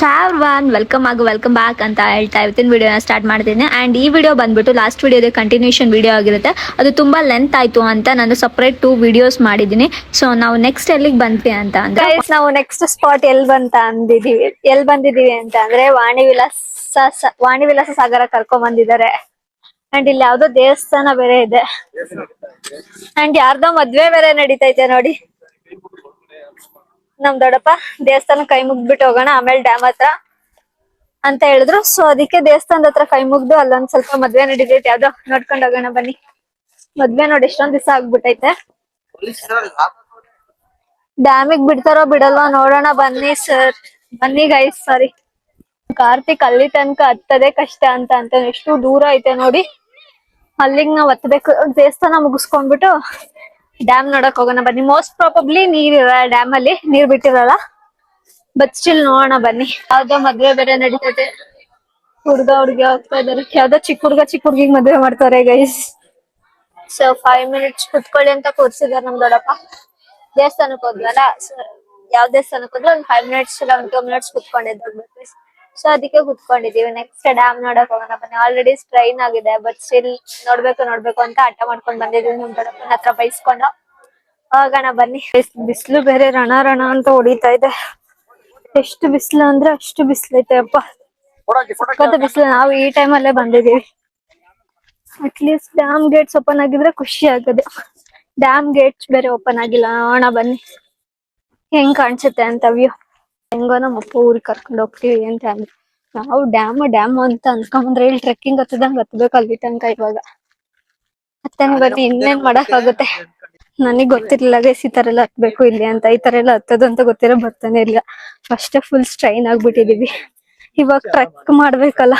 ಚಾರ್ವಾನ್ welcome back ಅಂತ ಹೇಳ್ತಾ ಇವತ್ತಿನ ವಿಡಿಯೋನ ಸ್ಟಾರ್ಟ್ ಮಾಡ್ತೀನಿ. ಅಂಡ್ ಈ ವಿಡಿಯೋ ಬಂದ್ಬಿಟ್ಟು ಲಾಸ್ಟ್ ವಿಡಿಯೋದ ಕಂಟಿನ್ಯೂಷನ್ ವಿಡಿಯೋ ಆಗಿರುತ್ತೆ. ಅದು ತುಂಬಾ ಲೆಂತ್ ಆಯ್ತು ಅಂತ ನಾನು ಸಪರೇಟ್ 2 ವಿಡಿಯೋಸ್ ಮಾಡಿದ್ದೀನಿ. ಸೊ ನಾವು ನೆಕ್ಸ್ಟ್ ಎಲ್ಲಿಗೆ ಬಂದ್ವಿ ಅಂತ ಅಂದ್ರೆ ನಾವು ನೆಕ್ಸ್ಟ್ ಸ್ಪಾಟ್ ಎಲ್ಲಿ ಬಂದಿದೀವಿ ಅಂತ ಅಂದ್ರೆ ವಾಣಿ ವಿಲಾಸ ಸಾಗರ ಕರ್ಕೊಂಡ್ ಬಂದಿದ್ದಾರೆ. ಅಂಡ್ ಇಲ್ಲಿ ಯಾವ್ದೋ ದೇವಸ್ಥಾನ ಬೇರೆ ಇದೆ. ಅಂಡ್ ಯಾರ್ದೋ ಮದ್ವೆ ಬೇರೆ ನಡೀತೈತೆ ನೋಡಿ. ನಮ್ ದೊಡ್ಡಪ್ಪ ದೇವಸ್ಥಾನ ಕೈ ಮುಗ್ಬಿಟ್ಟು ಹೋಗೋಣ ಆಮೇಲೆ ಡ್ಯಾಮ್ ಹತ್ರ ಅಂತ ಹೇಳಿದ್ರು. ಸೊ ಅದಕ್ಕೆ ದೇವಸ್ಥಾನದ ಹತ್ರ ಕೈ ಮುಗ್ದು ಅಲ್ಲೊಂದ್ ಸ್ವಲ್ಪ ಮದ್ವೆ ನಡೀತೈತೆ, ಯಾವ್ದೋ ನೋಡ್ಕೊಂಡ್ ಹೋಗೋಣ ಬನ್ನಿ. ಮದ್ವೆ ನೋಡಿ ಎಷ್ಟೊಂದ್ ದಿವಸ ಆಗ್ಬಿಟ್ಟೈತೆ. ಡ್ಯಾಮಿಗ್ ಬಿಡ್ತಾರೋ ಬಿಡಲ್ವಾ ನೋಡೋಣ ಬನ್ನಿ ಗೈಸ್. ಸಾರಿ, ಕಾರ್ತಿಕ್ ಅಲ್ಲಿ ತನಕ ಹತ್ತದೇ ಕಷ್ಟ ಅಂತ ಎಷ್ಟು ದೂರ ಐತೆ ನೋಡಿ. ಅಲ್ಲಿಗ್ ನಾವ್ ಹತ್ಬೇಕು. ದೇವಸ್ಥಾನ ಮುಗಿಸ್ಕೊಂಡ್ಬಿಟ್ಟು ಡ್ಯಾಮ್ ನೋಡಕ್ ಹೋಗೋಣ ಬನ್ನಿ. ಮೋಸ್ಟ್ ಪ್ರಾಬಬ್ಲಿ ನೀರ್ ಡ್ಯಾಮ್ ಅಲ್ಲಿ ನೀರ್ ಬಿಟ್ಟಿರಲ್ಲ, ಬಟ್ ಸ್ಟಿಲ್ ನೋಡೋಣ ಬನ್ನಿ. ಯಾವ್ದೋ ಮದ್ವೆ ಬೇರೆ ನಡೀತೈತೆ, ಹುಡ್ಗ ಹುಡ್ಗಿ ಹೋಗ್ತಾ ಇದಾರೆ. ಯಾವ್ದೋ ಚಿಕ್ಕ ಹುಡ್ಗಿಗ್ ಮದ್ವೆ ಮಾಡ್ತಾರೆ ಗೈಸ್. ಸೊ 5 minutes ಕುತ್ಕೊಳ್ಳಿ ಅಂತ ಕೂರ್ಸಿದಾರೆ ನಮ್ ದೊಡ್ಡಪ್ಪ. ದೇವಸ್ಥಾನಕ್ ಹೋದ್ವಲ್ಲ, ಯಾವ್ ದೇವಸ್ಥಾನಕ್ ಹೋದ್ರೆ ಒಂದ್ 5 minutes ಇಲ್ಲ ಒಂದ್ 2 minutes ಕುತ್ಕೊಂಡಿದ್ದು. ಸೊ ಅದಕ್ಕೆ ಕುತ್ಕೊಂಡಿದೀವಿ. ನೆಕ್ಸ್ಟ್ ಡ್ಯಾಮ್ ನೋಡಕ್ ಹೋಗೋಣ ಬನ್ನಿ. ಆಲ್ರೆಡಿ ಸ್ಟ್ರೈನ್ ಆಗಿದೆ, ಬಟ್ ಸ್ಟಿಲ್ ನೋಡ್ಬೇಕು ಅಂತ ಹಠ ಮಾಡ್ಕೊಂಡ್ ಬಂದಿದೀವಿ. ನಮ್ ದೊಡ್ಡಪ್ಪನ ಹತ್ರ ಬೈಸ್ಕೊಂಡು ಹೋಗೋಣ ಬನ್ನಿ. ಬಿಸ್ಲು ಬೇರೆ ರಣ ಅಂತ ಹೊಡಿತಾ ಇದೆ. ಎಷ್ಟು ಬಿಸ್ಲು ಅಂದ್ರೆ ಅಷ್ಟು ಬಿಸ್ಲೈತೆ ಅಪ್ಪ, ಸಖತ್ ಬಿಸ್ಲು. ನಾವು ಈ ಟೈಮ್ ಅಲ್ಲೇ ಬಂದಿದೀವಿ. ಅಟ್ಲೀಸ್ಟ್ ಡ್ಯಾಮ್ ಗೇಟ್ಸ್ ಓಪನ್ ಆಗಿದ್ರೆ ಖುಷಿ ಆಗದು. ಡ್ಯಾಮ್ ಗೇಟ್ಸ್ ಬೇರೆ ಓಪನ್ ಆಗಿಲ್ಲ. ನೋಡೋಣ ಬನ್ನಿ ಹೆಂಗ್ ಕಾಣಿಸುತ್ತೆ ಅಂತ ವ್ಯೂ. ಹೆಂಗೋ ನಮ್ಮ ಅಪ್ಪ ಊರಿಗೆ ಕರ್ಕೊಂಡು ಹೋಗ್ತೀವಿ ಅಂತ ಅಂದ್ರೆ ನಾವು ಡ್ಯಾಮ್ ಅಂತ ಅನ್ಕೊಂಡ್ರೆ ಇಲ್ಲಿ ಟ್ರೆಕ್ಕಿಂಗ್ ಹತ್ತಬೇಕು ಅಲ್ಲಿ ತನಕ. ಇವಾಗ ಹತ್ತನೆ ಬನ್ನಿ, ಇನ್ನೇನ್ ಮಾಡಕ್ ಆಗುತ್ತೆ. ನನಗ್ ಗೊತ್ತಿರ್ಲಿಲ್ಲ ಗೈಸ್ ಈ ತರ ಎಲ್ಲ ಹತ್ಬೇಕು ಇಲ್ಲಿ ಅಂತ. ಈ ತರ ಎಲ್ಲ ಹತ್ತದು ಅಂತ ಗೊತ್ತಿರೋ ಬರ್ತಾನೆ ಇಲ್ಲ. ಫಸ್ಟ್ ಫುಲ್ ಸ್ಟ್ರೈನ್ ಆಗ್ಬಿಟ್ಟಿದೀವಿ. ಇವಾಗ ಟ್ರೆಕ್ ಮಾಡ್ಬೇಕಲ್ಲ,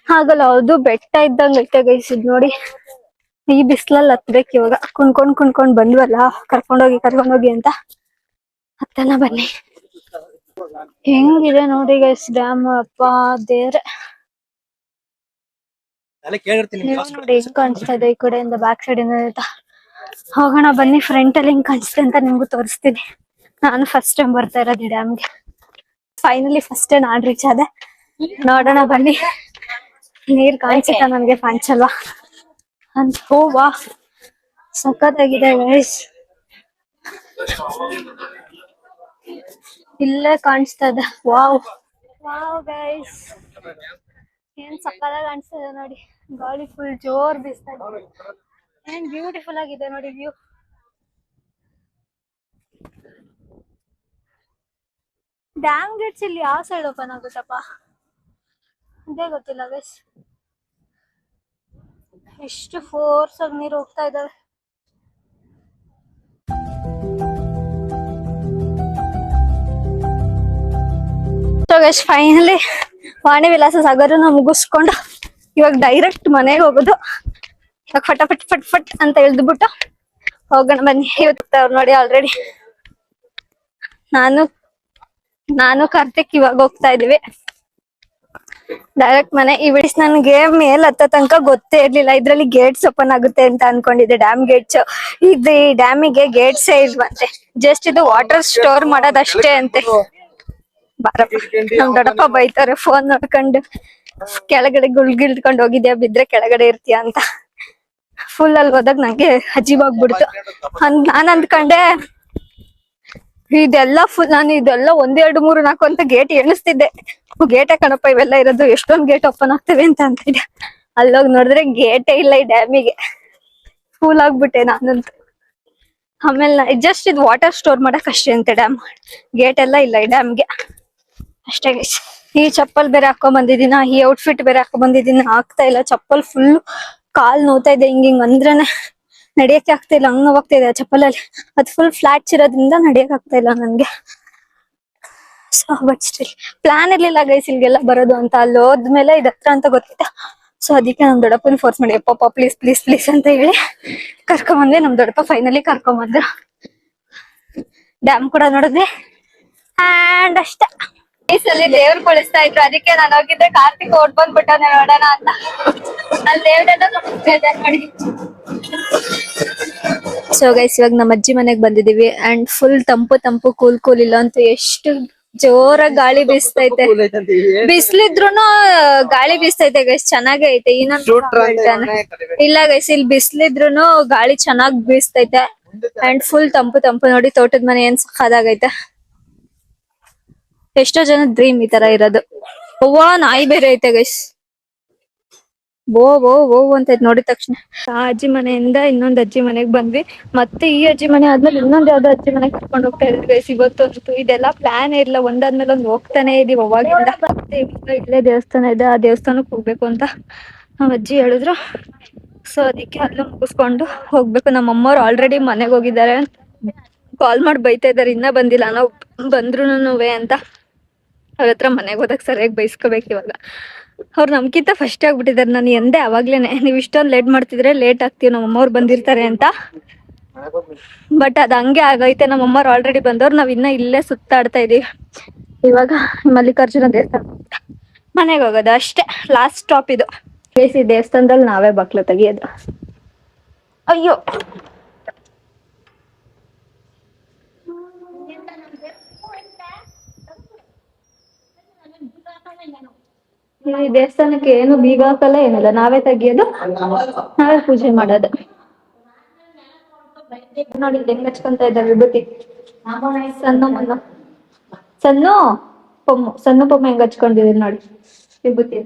ಹಾಗಲ್ಲ. ಅದು ಬೆಟ್ಟ ಇದ್ದಂಗ ಐತೆ ಗೈಸ್ ಇದ್ ನೋಡಿ. ಈ ಬಿಸ್ಲಲ್ಲಿ ಹತ್ಬೇಕು ಇವಾಗ. ಕುಣ್ಕೊಂಡ್ ಬಂದ್ವಲ್ಲ, ಕರ್ಕೊಂಡೋಗಿ ಅಂತ ಹತ್ತನ ಬನ್ನಿ. ಹೆಂಗಿದೆ ನೋಡಿ ಗೈಸ್ ಡ್ಯಾಮ್. ಅಪ್ಪ ದೇವ್ರೆ, ನೋಡಿ ಹೆಂಗ್ ಕಾಣಿಸ್ತಾ ಇದೆ ಈ ಕಡೆಯಿಂದ, ಬ್ಯಾಕ್ ಸೈಡ್ ಇಂದ. ಹೋಗೋಣ ಬನ್ನಿ, ಫ್ರಂಟ್ ಅಲ್ಲಿ ಹೆಂಗ್ ಕಾಣಿಸ್ತೆ ಅಂತ ನಿಮ್ಗೂ ತೋರಿಸ್ತೀನಿ. ನಾನು ಫಸ್ಟ್ ಟೈಮ್ ಬರ್ತಾ ಇರೋದು ಡ್ಯಾಮ್ಗೆ. ಫೈನಲಿ ಫಸ್ಟ್ ನಾನ್ ರೀಚ್ ಆದೆ. ನೋಡೋಣ ಬನ್ನಿ, ನೀರ್ ಕಾಣಿಸುತ್ತಾ ನನ್ಗೆ ಕಾಣಿಸಲ್ವಾ ಅಂತ. ವಾ ಸಖತ್ತಾಗಿದೆ ಗೈಸ್, ಇಲ್ಲೇ ಕಾಣಿಸ್ತಾ ಇದೆ. ವಾವ್ ಗೈಸ್, ಏನ್ ಸಕ್ಕತ್ತಾಗಿ ಕಾಣಿಸ್ತಾ ಇದೆ ನೋಡಿ. ಗಾಳಿ ಫುಲ್ ಜೋರ್ ಬೀಸ್ತಾ ಇದೆ. ಏನ್ ಬ್ಯೂಟಿಫುಲ್ ಆಗಿದೆ ನೋಡಿ ವ್ಯೂ. ಡ್ಯಾಮ್ ಗೇಟ್ಸ್ ಇಲ್ಲಿ ಯಾವ ಸೈಡ್ ಓಪನ್ ಆಗುತ್ತಪ್ಪ ಅದೇ ಗೊತ್ತಿಲ್ಲ ಗೈಸ್. ಎಷ್ಟು ಫೋರ್ಸ್ ಆಗಿ ನೀರು ಹೋಗ್ತಾ ಇದಾವೆ. ಸೊ ಗೈಸ್ ಫೈನಲಿ ವಾಣಿ ವಿಲಾಸ ಸಾಗರನ ಮುಗಿಸ್ಕೊಂಡು ಇವಾಗ ಡೈರೆಕ್ಟ್ ಮನೆಗೆ ಹೋಗೋದು. ಇವಾಗ ಫಟ್ ಅಂತ ಇಳ್ದ್ಬಿಟ್ಟು ಹೋಗೋಣ ಬನ್ನಿ. ಇವತ್ತು ಅವ್ರು ನೋಡಿ ಆಲ್ರೆಡಿ ನಾನು ಕಾರ್ತಿಕ್ ಇವಾಗ ಹೋಗ್ತಾ ಇದೀವಿ ಡೈರೆಕ್ಟ್ ಮನೆ. ಈ ವಿಡಿಯೋಸ್ ನನ್ಗೆ ಮೇಲ್ ಹತ್ತ ತನಕ ಗೊತ್ತೇ ಇರ್ಲಿಲ್ಲ ಇದ್ರಲ್ಲಿ ಗೇಟ್ಸ್ ಓಪನ್ ಆಗುತ್ತೆ ಅಂತ ಅನ್ಕೊಂಡಿದ್ದೆ. ಡ್ಯಾಮ್ ಗೇಟ್ಸ್ ಇದು, ಈ ಡ್ಯಾಮಿಗೆ ಗೇಟ್ಸ್ ಇಲ್ವಂತೆ, ಜಸ್ಟ್ ಇದು ವಾಟರ್ ಸ್ಟೋರ್ ಮಾಡೋದಷ್ಟೇ ಅಂತೆ. ನಮ್ ದೊಡ್ಡಪ್ಪ ಬೈತಾರೆ ಫೋನ್ ನೋಡ್ಕೊಂಡು, ಕೆಳಗಡೆ ಗುಳ್ಗಿಳ್ಕೊಂಡು ಹೋಗಿದ್ಯಾ ಬಿದ್ರೆ ಕೆಳಗಡೆ ಇರ್ತೀಯ ಅಂತ. ಫುಲ್ ಅಲ್ಲಿ ಹೋದಾಗ ನಂಗೆ ಅಜೀವಾಗ್ಬಿಡ್ತು. ನಾನ್ ಅಂದ್ಕೊಂಡೆ ಇದೆಲ್ಲ ಫುಲ್, ನಾನು ಇದೆಲ್ಲ 1 2 3 4 ಅಂತ ಗೇಟ್ ಎಣಿಸ್ತಿದ್ದೆ. ಗೇಟೇ ಕಣಪ್ಪ ಇವೆಲ್ಲ ಇರೋದು, ಎಷ್ಟೊಂದ್ ಗೇಟ್ ಓಪನ್ ಆಗ್ತವೆ ಅಂತ ಅಂತಿದ್ದೆ. ಅಲ್ಲೋಗಿ ನೋಡಿದ್ರೆ ಗೇಟೇ ಇಲ್ಲ ಈ ಡ್ಯಾಮಿಗೆ. ಫೂಲ್ ಆಗ್ಬಿಟ್ಟೆ ನಾನಂತೂ. ಆಮೇಲೆ ಜಸ್ಟ್ ಇದು ವಾಟರ್ ಸ್ಟೋರ್ ಮಾಡಕ್ ಅಷ್ಟೇ ಅಂತೆ ಡ್ಯಾಮ್, ಗೇಟ್ ಎಲ್ಲ ಇಲ್ಲ ಈ ಡ್ಯಾಮ್ಗೆ ಅಷ್ಟೇ ಗೈಸ್. ಈ ಚಪ್ಪಲ್ ಬೇರೆ ಹಾಕೊಂಡ್ ಬಂದಿದ್ದೀನ, ಈ ಔಟ್ಫಿಟ್ ಬೇರೆ ಹಾಕೊಂಡ್ ಬಂದಿದ್ದೀನಿ, ಆಗ್ತಾ ಇಲ್ಲ. ಚಪ್ಪಲ್ ಫುಲ್ ಕಾಲ್ ನೋವ್ತಾ ಇದೆ. ಹಿಂಗ್ ಅಂದ್ರೇನೆ ನಡಿಯಕ್ಕೆ ಆಗ್ತಾ ಇಲ್ಲ, ಹಂಗ್ ನೋವಾಗ್ತಾ ಇದೆ ಚಪ್ಪಲಲ್ಲಿ. ಅದು ಫುಲ್ ಫ್ಲಾಟ್ಸ್ ಇರೋದ್ರಿಂದ ನಡಿಯಕ್ ಆಗ್ತಾ ಇಲ್ಲ ನನ್ಗೆ. ಸೊ ಬಟ್ ಸ್ಟಿಲ್ ಪ್ಲಾನ್ ಇರ್ಲಿಲ್ಲ ಗೈಸ್ ಇಲ್ಗೆಲ್ಲ ಬರೋದು ಅಂತ. ಅಲ್ಲಿ ಹೋದ್ಮೇಲೆ ಇದ್ ಹತ್ರ ಅಂತ ಗೊತ್ತಿತ್ತು. ಸೊ ಅದಕ್ಕೆ ನಮ್ ದೊಡ್ಡಪ್ಪನ ಫೋರ್ಸ್ ಮಾಡಿ ಅಪ್ಪ ಪ್ಲೀಸ್ ಅಂತ ಹೇಳಿ ಕರ್ಕೊಂಬಂದೆ. ನಮ್ ದೊಡ್ಡಪ್ಪ ಫೈನಲಿ ಕರ್ಕೊಂಬಂದ್ರು. ಡ್ಯಾಮ್ ಕೂಡ ನೋಡಿದ್ವಿ ಅಂಡ್ ಅಷ್ಟೇ. ಈ ಸಲ ದೇವ್ರು ಕೊಳಿಸ್ತಾ ಇದ್ರು, ಅದಕ್ಕೆ ನಾನು ಹೋಗಿದ್ದೆ. ಕಾರ್ತಿಕ್ ಓಡ್ ಬಂದ್ಬಿಟ್ಟಾನೆ ನೋಡೋಣ ಅಂತ. ಅಲ್ಲಿ ದೇವ್ರನ್ನ ನೋಡಿ. ಸೊ ಗೈಸ್ ಇವಾಗ ನಮ್ಮ ಅಜ್ಜಿ ಮನೆಗ್ ಬಂದಿದೀವಿ. ಅಂಡ್ ಫುಲ್ ತಂಪು ಕೂಲ್ ಇಲ್ಲ ಅಂತೂ ಎಷ್ಟು ಜೋರಾಗಿ ಗಾಳಿ ಬೀಸ್ತೈತೆ. ಬಿಸ್ಲಿದ್ರುನು ಗಾಳಿ ಬೀಸ್ತೈತೆ ಗೈಸ್, ಚೆನ್ನಾಗೇ ಐತೆ. ಇನ್ನೊಂದು ಹೇಳ್ತಾನೆ ಇಲ್ಲ ಗೈಸ್, ಇಲ್ಲಿ ಬಿಸ್ಲಿದ್ರುನು ಗಾಳಿ ಚೆನ್ನಾಗ್ ಬೀಸ್ತೈತೆ ಅಂಡ್ ಫುಲ್ ತಂಪು ತಂಪು. ನೋಡಿ ತೋಟದ ಮನೆ ಏನ್ ಸಖತ್ತಾಗೈತೆ. ಎಷ್ಟೋ ಜನ ಡ್ರೀಮ್ ಈ ತರ ಇರೋದು. ಅವ್ವಾ ನಾಯಿ ಬೇರೆ ಐತೆ ಗೈಸ್, ಬೋ ಬೋ ಬೋ ಅಂತ ನೋಡಿದ ತಕ್ಷಣ. ಆ ಅಜ್ಜಿ ಮನೆಯಿಂದ ಇನ್ನೊಂದ್ ಅಜ್ಜಿ ಮನೆಗ್ ಬಂದ್ವಿ. ಮತ್ತೆ ಈ ಅಜ್ಜಿ ಮನೆ ಆದ್ಮೇಲೆ ಇನ್ನೊಂದ್ ಯಾವ್ದೋ ಅಜ್ಜಿ ಮನೆಗ್ ಕರ್ಕೊಂಡು ಹೋಗ್ತಾ ಇದ್ವಿ ಗೈಸ್. ಇವತ್ತೊಂದು ಇದೆಲ್ಲ ಪ್ಲಾನ್ ಇರ್ಲಿಲ್ಲ, ಒಂದಾದ್ಮೇಲೆ ಒಂದ್ ಹೋಗ್ತಾನೆ ಇದೀವಿ ಅವಾಗಿಂದ. ಮತ್ತೆ ಇಲ್ಲೇ ದೇವಸ್ಥಾನ ಇದೆ, ಆ ದೇವಸ್ಥಾನಕ್ ಹೋಗ್ಬೇಕು ಅಂತ ನಾವ್ ಅಜ್ಜಿ ಹೇಳಿದ್ರು. ಸೊ ಅದಕ್ಕೆ ಅಲ್ಲೂ ಮುಗಿಸ್ಕೊಂಡು ಹೋಗ್ಬೇಕು. ನಮ್ಮ ಅಮ್ಮವ್ರು ಆಲ್ರೆಡಿ ಮನೆಗ್ ಹೋಗಿದ್ದಾರೆ. ಕಾಲ್ ಮಾಡಿ ಬೈತಾ ಇದಾರೆ, ಇನ್ನ ಬಂದಿಲ್ಲ ನಾವು ಬಂದ್ರುನುವೆ ಅಂತ. ಅವ್ರ ಹತ್ರ ಮನೆಗ್ ಹೋದಾಗ ಸರಿಯಾಗಿ ಬೈಸ್ಕೋಬೇಕು ಇವಾಗ. ಅವ್ರು ನಮ್ಕಿಂತ ಫಸ್ಟ್ ಆಗ್ಬಿಟ್ಟಿದಾರೆ. ನಾನು ಎಂದೆ ಅವಾಗ್ಲೇನೆ, ನೀವ್ ಇಷ್ಟೊಂದು ಲೇಟ್ ಮಾಡ್ತಿದ್ರೆ ಲೇಟ್ ಆಗ್ತೀವಿ, ನಮ್ಮ ಅಮ್ಮವ್ರು ಬಂದಿರ್ತಾರೆ ಅಂತ. ಬಟ್ ಅದ್ ಹಂಗೆ ಆಗೈತೆ. ನಮ್ಮ ಅಮ್ಮವ್ರು ಆಲ್ರೆಡಿ ಬಂದವ್ರು, ನಾವ್ ಇನ್ನ ಇಲ್ಲೇ ಸುತ್ತಾಡ್ತಾ ಇದೀವಿ. ಇವಾಗ ಮಲ್ಲಿಕಾರ್ಜುನ ದೇವಸ್ಥಾನ ಮನೆಗೆ ಹೋಗೋದು ಅಷ್ಟೇ, ಲಾಸ್ಟ್ ಸ್ಟಾಪ್ ಇದು. ಕೇಸಿ ದೇವಸ್ಥಾನದಲ್ಲಿ ನಾವೇ ಬಾಕ್ಲು ತೆಗಿಯೋದು. ಅಯ್ಯೋ ಈ ದೇವಸ್ಥಾನಕ್ಕೆ ಏನು ಬೀಗ ಹಾಕಲ್ಲ, ಏನಿಲ್ಲ, ನಾವೇ ತೆಗಿಯೋದು, ನಾವೇ ಪೂಜೆ ಮಾಡೋದು. ನೋಡಿ ಹೆಂಗ್ ಹಚ್ಕೊಂತ ಇದ್ದಾರೆ ವಿಭೂತಿ. ಸಣ್ಣ ಪೊಮ್ಮ ಹೆಂಗ್ ಹಚ್ಕೊಂಡಿದೀನಿ ನೋಡಿ ವಿಭೂತಿ.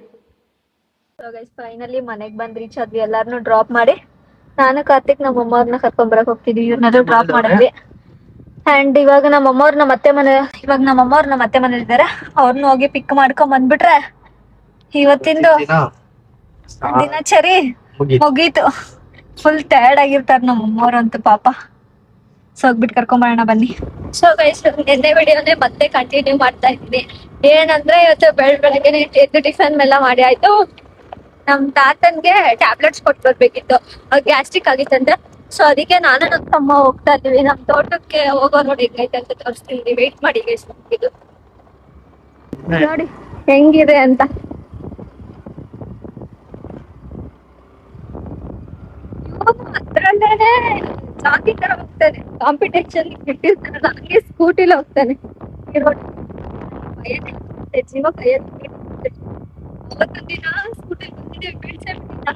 ಫೈನಲಿ ಮನೆಗ್ ಬಂದ್ ರೀಚ್ ಆದ್ವಿ. ಎಲ್ಲಾರ್ನು ಡ್ರಾಪ್ ಮಾಡಿ ನಾನು ಕಾರ್ತಿಕ್ ನಮ್ಮ ಅಮ್ಮವ್ರನ್ನ ಕರ್ಕೊಂಡ್ ಬರಕ್ ಹೋಗ್ತಿದ್ವಿ. ಇವ್ರನ್ನೆಲ್ಲ ಡ್ರಾಪ್ ಮಾಡಿದ್ವಿ. ಅಂಡ್ ಇವಾಗ ನಮ್ಮ ಅಮ್ಮವ್ರ ನಮ್ಮ ಅತ್ತೆ ಮನೆ ಇದ್ದಾರೆ. ಅವ್ರನ್ನ ಹೋಗಿ ಪಿಕ್ ಮಾಡ್ಕೊಂಡ್ ಬಂದ್ಬಿಟ್ರೆ ಇವತ್ತಿಂದು ದಿನಚರಿ ಮುಗೀತು. ಫುಲ್ ಟಯರ್ಡ್ ಆಗಿರ್ತಾರ ನಮ್ಮ ಅಮ್ಮವ್ರಂತೂ ಪಾಪ. ಸೊ ಹೋಗ್ಬಿಟ್ಟು ಕರ್ಕೊಂಬರೋಣ ಬನ್ನಿ. ಸೊ ಗೈಸ್, ನಿನ್ನೆ ವಿಡಿಯೋನೇ ಮತ್ತೆ ಕಂಟಿನ್ಯೂ ಮಾಡ್ತಾ ಇದ್ದೀನಿ. ಏನಂದ್ರೆ ಇವತ್ತು ಬೆಳಗ್ಗೆನೆ ಎದ್ದು ಟಿಫನ್ ಎಲ್ಲ ಮಾಡಿ ಆಯ್ತು. ನಮ್ ತಾತನ್ಗೆ ಟ್ಯಾಬ್ಲೆಟ್ಸ್ ಕೊಟ್ಟು ಬರ್ಬೇಕಿತ್ತು, ಗ್ಯಾಸ್ಟ್ರಿಕ್ ಆಗಿತ್ತಂತೆ. ಸೊ ಅದಕ್ಕೆ ನಾನು ನಮ್ ತಮ್ಮ ಹೋಗ್ತಾ ಇದೀವಿ. ನಮ್ ತೋಟಕ್ಕೆ ಹೋಗೋ ನೋಡಿ ಹೆಂಗೈತೆ ಅಂತ ತೋರಿಸ್ತೀನಿ. ವೇಟ್ ಮಾಡಿ ಗೈಸ್, ಇದು ನೋಡಿ ಹೆಂಗಿದೆ ಅಂತ. ಅದ್ರಲ್ಲೇನೆ ಜಾತಿ ತರ ಹೋಗ್ತಾನೆ, ಕಾಂಪಿಟೇಷನ್ ಬಿಟ್ಟಿರ್ತಾನೆ, ಹಂಗೆ ಸ್ಕೂಟಿಲಿ ಹೋಗ್ತಾನೆ. ಜೀವ ಕೈಯಲ್ಲಿ ಅವತ್ತೊಂದ್ ದಿನ ಸ್ಕೂಟಿ ಬಂದಿದೆ, ಬೀಳ್ಸೇ ಬಿಟ್ಟಿದ್ದ.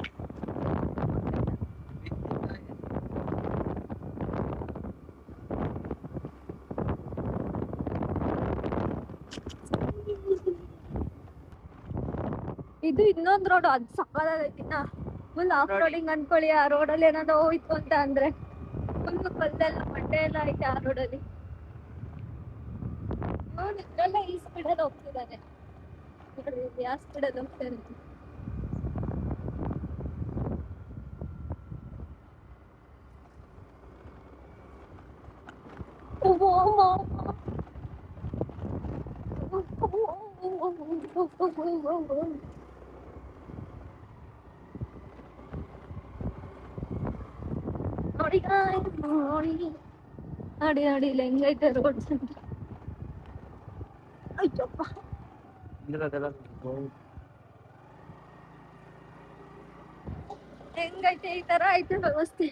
ಇದು ಇನ್ನೊಂದ್ ರೋಡ್, ಅದ್ ಸಕ್ಕದಾಗೈತಿ. ಫುಲ್ ಆಫ್ ರೋಡಿಂಗ್ ಅನ್ಕೊಳ್ಳಿ. ಆ ರೋಡಲ್ಲಿ ಏನಾದ್ರು ಹೋಯ್ತು ಅಂತ ಅಂದ್ರೆ ಫುಲ್ ಕಲ್ಲೆಲ್ಲ ಮಟ್ಟೆ ಎಲ್ಲ ಐತೆ ಆ ರೋಡಲ್ಲಿ. ಇದ್ರಲ್ಲ ಈ ಸ್ಪೀಡಲ್ಲಿ ಹೋಗ್ತಿದ್ದಾನೆ ನೋಡ್ರಿ, ಯಾವ ಸ್ಪೀಡಲ್ಲಿ ಹೋಗ್ತಾನೆ. ನೋಡಿ ನೋಡಿ ಇಲ್ಲಿ ಹೆಂಗೈತೆ ರೋಡ್ಸ್ ಅಂತ. ಅಯ್ಯಪ್ಪ, ಹೆಂಗೈತೆ ಈ ತರ ಐತೆ ವ್ಯವಸ್ಥೆ.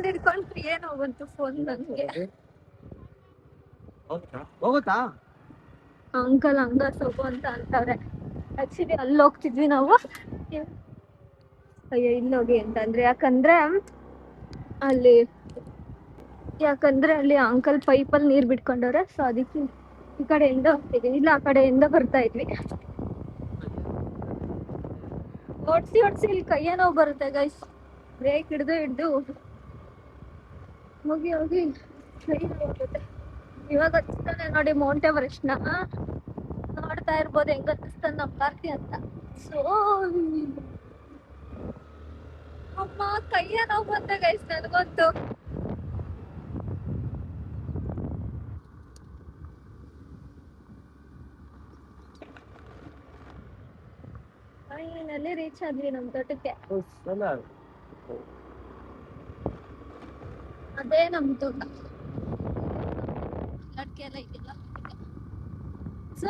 ಹಿಡ್ಕೊಂಡ್ ಏನೋ ಬಂತು ಫೋನ್ ನನ್ಗೆ. ಹೋಗುತ್ತಾ ಅಂಕಲ್ ಹಂಗ ಸೊಗು ಅಂತ ಅಂತವ್ರೆ. ಆಕ್ಚುಲಿ ಅಲ್ಲಿ ಹೋಗ್ತಿದ್ವಿ ನಾವು. ಅಯ್ಯೋ ಇಲ್ಲೋಗಿ ಅಂತಂದ್ರೆ ಯಾಕಂದ್ರೆ ಅಲ್ಲಿ ಅಂಕಲ್ ಪೈಪಲ್ಲಿ ನೀರ್ ಬಿಟ್ಕೊಂಡವ್ರೆ. ಸೊ ಅದಕ್ಕೆ ಈ ಕಡೆಯಿಂದ ಹೋಗ್ತಿದ್ವಿ, ಇಲ್ಲ ಆ ಕಡೆಯಿಂದ ಬರ್ತಾ ಇದ್ವಿ. ಓಡ್ಸಿ ಇಲ್ಲಿ ಕೈಯ ನೋವು ಬರುತ್ತೆ ಗೈಸ್. ಬ್ರೇಕ್ ಹಿಡ್ದು ಹೋಗಿ ಕೈ ನೋವು ಬರುತ್ತೆ. ಇವಾಗ ಹಚ್ತಾನೆ ನೋಡಿ ಮೌಂಟ್ ಎವರೆಸ್ಟ್ ನ ನೋಡ್ತಾ ಇರ್ಬೋದು ಹೆಂಗ್ ಹತ್ತಿಸ್ತಾನೆ ನಮ್ ಕಾರ್ತಿ ಅಂತ. ಸೊ ಅಮ್ಮ ಕೈಯ ನೋವು ಬಂದೆ ಗೈಸ್ ನನ್ಗಂತೂ. ಫೈನಲಿ ರೀಚ್ ಆದ್ವಿ ನಮ್ ತೋಟಕ್ಕೆ. ಅದೇ ನಮ್ ತೋಟ, ಲಡ್ಕೆ ಎಲ್ಲ ಇದೆಯಲ್ಲ. ಸೊ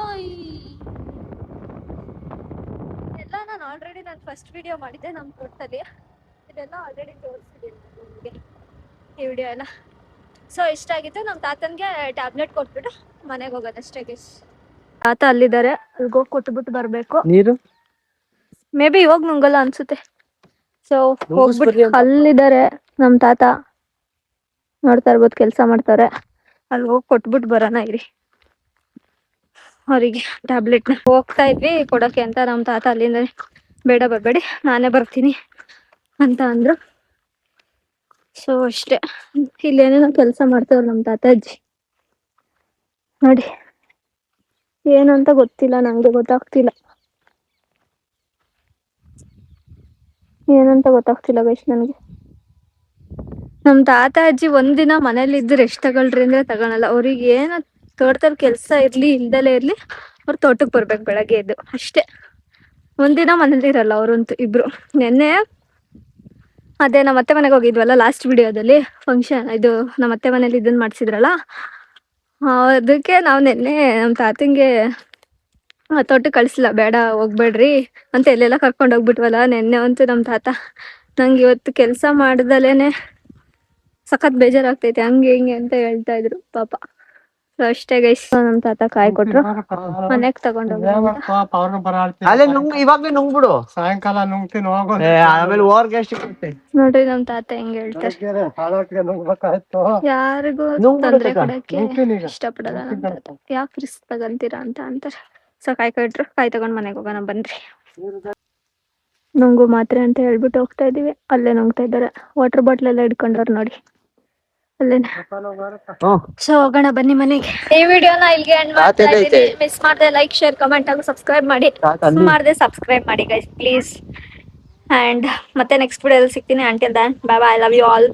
ಆಲ್ರೆಡಿ ನಾನು ಫಸ್ಟ್ ವಿಡಿಯೋ ಮಾಡಿದ್ದೆ ನಮ್ಮ ತೋಟದಲ್ಲಿ. ಇದೆಲ್ಲ ಆಲ್ರೆಡಿ ತೋರಿಸಿದ್ದೀನಿ ನಿಮಗೆ ಈ ವಿಡಿಯೋ ಎಲ್ಲ. ಸೊ ಇಷ್ಟ ಆಗಿತ್ತು. ನಮ್ಮ ತಾತನಿಗೆ ಟ್ಯಾಬ್ಲೆಟ್ ಕೊಟ್ಬಿಟ್ಟು ಮನೆಗೆ ಹೋಗೋದಷ್ಟೇ ಗೈಸ್. ತಾತ ಅಲ್ಲಿದ್ದಾರೆ, ಅಲ್ಲಿಗೆ ಹೋಗಿ ಕೊಟ್ಬಿಟ್ಟು ಬರಬೇಕು. ನೀರು ಮೇ ಬಿ ಇವಾಗ ನುಂಗಲ್ಲ ಅನ್ಸುತ್ತೆ. ಸೊ ಹೋಗ್ಬಿಟ್ಟು ಅಲ್ಲಿದ್ದಾರೆ ನಮ್ಮ ತಾತ, ನೋಡ್ತಾ ಇರ್ಬೋದು ಕೆಲಸ ಮಾಡ್ತಾರೆ. ಅಲ್ಲಿ ಹೋಗಿ ಕೊಟ್ಬಿಟ್ಟು ಬರೋಣ ಇರಿ ಅವರಿಗೆ ಟ್ಯಾಬ್ಲೆಟ್ನ. ಹೋಗ್ತಾ ಇದ್ವಿ ಕೊಡೋಕೆ ಅಂತ ನಮ್ಮ ತಾತ ಅಲ್ಲಿಂದ ಬೇಡ ಬರಬೇಡಿ ನಾನೇ ಬರ್ತೀನಿ ಅಂತ ಅಂದ್ರು. ಸೊ ಅಷ್ಟೇ, ಇಲ್ಲೇನೇನೋ ಕೆಲಸ ಮಾಡ್ತಾವ್ರು ನಮ್ಮ ತಾತಾಜಿ. ನೋಡಿ ಏನು ಅಂತ ಗೊತ್ತಿಲ್ಲ, ನಂಗೆ ಗೊತ್ತಾಗ್ತಿಲ್ಲ ಏನಂತ ಗೊತ್ತಾಗ್ತಿಲ್ಲ ಗೈಸ್ ನನಗೆ. ನಮ್ಮ ತಾತ ಅಜ್ಜಿ ಒಂದಿನ ಮನೇಲಿ ಇದ್ದು ರೆಸ್ಟ್ ತಗೊಳ್ರಿ ಅಂದ್ರೆ ತಗೊಳಲ್ಲ. ಅವ್ರಿಗೆ ಏನೋ ತೋಟದಲ್ಲಿ ಕೆಲಸ ಇರ್ಲಿ ಇಲ್ದಲೇ ಇರ್ಲಿ, ಅವ್ರು ತೋಟಕ್ಕೆ ಬರ್ಬೇಕು ಬೆಳಗ್ಗೆ ಎದ್ದು ಅಷ್ಟೇ. ಒಂದಿನ ಮನೇಲಿ ಇರಲ್ಲ ಅವ್ರಂತೂ ಇಬ್ರು. ನೆನ್ನೆ ಅದೇ ನಮ್ಮ ಅತ್ತೆ ಮನೆಗೆ ಹೋಗಿದ್ವಲ್ಲ ಲಾಸ್ಟ್ ವಿಡಿಯೋದಲ್ಲಿ, ಫಂಕ್ಷನ್ ಇದು ನಮ್ಮ ಅತ್ತೆ ಮನೇಲಿ ಇದನ್ನ ಮಾಡಿಸಿದ್ರಲ್ಲ, ಅದಕ್ಕೆ ನಾವು ನೆನ್ನೆ ನಮ್ಮ ತಾತಂಗೆ ತೋಟಕ್ಕೆ ಕಳಿಸಿಲ್ಲ, ಬೇಡ ಹೋಗ್ಬೇಡ್ರಿ ಅಂತ ಎಲ್ಲೆಲ್ಲ ಕರ್ಕೊಂಡು ಹೋಗ್ಬಿಟ್ವಲ್ಲ. ನೆನ್ನೆ ಅಂತೂ ನಮ್ಮ ತಾತ ನಂಗೆ ಇವತ್ತು ಕೆಲಸ ಮಾಡ್ದಲೇನೆ ಸಖತ್ ಬೇಜಾರಾಗ್ತೈತೆ ಹಂಗೆ ಹಿಂಗೆ ಅಂತ ಹೇಳ್ತಾ ಇದ್ರು ಪಾಪ. ಸೊ ಅಷ್ಟೇ ಗೈಸ್, ನಮ್ಮ ತಾತ ಕಾಯಿ ಕೊಟ್ರು, ಮನೆಗೆ ತಗೊಂಡೋಗ್ರು. ಅಲ್ಲೇ ಇವಾಗ್ಲೇ ನುಂಗ್ಬಿಡು, ಸಾಯಂಕಾಲ ನುಂಗ್ತೀನಿ ಹೋಗೋ. ಆಮೇಲೆ ಓವರ್ಗೆ ಎಷ್ಟು ಸಿಗುತ್ತೆ ನೋಡ್ರಿ ನಮ್ಮ ತಾತ ಹೆಂಗ್ ಹೇಳ್ತಾರೆ. ನುಂಗ್ಬೇಕಾಯ್ತು. ಯಾರಿಗೂ ತೊಂದ್ರೆ ಕೊಡಕ್ಕೆ ಇಷ್ಟಪಡಲ್ಲ ನಮ್ಮ ತಾತ. ಯಾಕೆ ರಿಸ್ಕ್ ತಗಂತೀರಾ ಅಂತ ಅಂತಾರೆ. ಸೊ ಕಾಯಿ ಕೊಟ್ರು, ಕಾಯಿ ತಗೊಂಡ್ ಮನೆಗೆ ಹೋಗೋಣ ಬನ್ರಿ. ನುಂಗು ಮಾತ್ರೆ ಅಂತ ಹೇಳ್ಬಿಟ್ಟು ಹೋಗ್ತಾ ಇದೀವಿ. ಅಲ್ಲೇ ನುಂಗ್ತಾ ಇದ್ದಾರೆ, ವಾಟರ್ ಬಾಟ್ಲ್ ಎಲ್ಲ ಹಿಡ್ಕೊಂಡವ್ರು ನೋಡಿ ಅಲ್ಲೇನೆ. ಸೊ ಹೋಗೋಣ ಬನ್ನಿ ಮನೆಗೆ. ಈ ವಿಡಿಯೋನ ಇಲ್ಲಿಗೆ ಎಂಡ್ ಮಾಡ್ತಾ ಇದೀನಿ. ಮಿಸ್ ಮಾಡದೆ ಲೈಕ್ ಶೇರ್ ಕಮೆಂಟ್ ಹಾಗೂ ಸಬ್ಸ್ಕ್ರೈಬ್ ಮಾಡಿ. ಮಾಡದೆ ಸಬ್ಸ್ಕ್ರೈಬ್ ಮಾಡಿ ಗೈಸ್ ಪ್ಲೀಸ್. ಅಂಡ್ ಮತ್ತೆ ನೆಕ್ಸ್ಟ್ ವಿಡಿಯೋದಲ್ಲಿ ಸಿಗ್ತೀನಿ. Until then bye bye, I love you all.